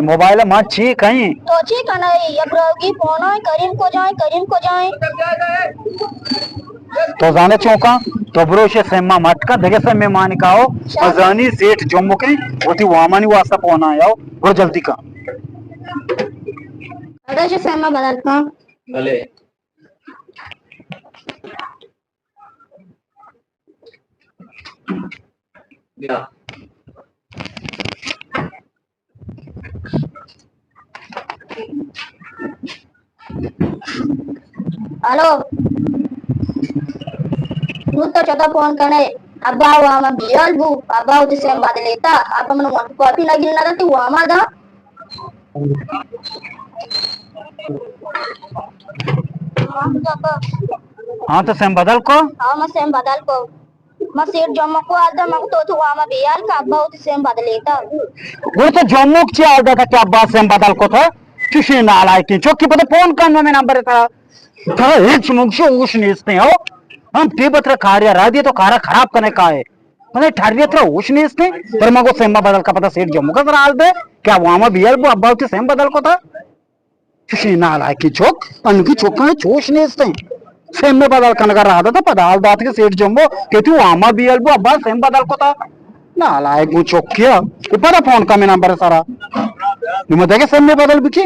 mobile मत छी कहीं तो ठीक है नहीं यब्रोगी फोन है करीम को जाए तो जाने चौका तो ब्रोशे सेमा मटका देखे से मेहमान का हो अजानी सेठ जम्मू के होती वामानी वास्ता पहुंचा आओ और जल्दी का अगर से सेमा बदल का भले या हेलो तू तो चौथा फोन करने अब्बा वामा बियल बु अब्बा उसे सेम बदलेता आप मन कॉपी लगी ना तो वामा दा हाँ तो सेम बदल को हाँ मैं सेम बदल को मैं सेठ जम्मू को आलदा मैं तो वामा बियल का अब्बा उसे सेम बदलेता वो तो जम्मू के आलदा था क्या बात सेम बदल को था किसी नालाय की चौकी पर फोन करना में नंबर था था एक मुंशी उस नीचते हो हम तीबत्र कार्य राधी तो कार्य खराब करने का है मैंने ठहरिए तो उस नीचते पर मगो सेम बदल का पता सेठ जम्मू का जरा आल दे क्या वामा बियल वो अब्बा उसे सेम बदल को था किसी नालाय की चौक अनकी चौक में चोश नीचते सेम में बदल करने का रहा था पदाल दात के सेठ जम्मू कहती वामा बियल वो अब्बा सेम बदल को था नालायक वो चौक किया ऊपर फोन का में नंबर है सारा నువ్వు దగ్గర సెమ్ బదలు బికి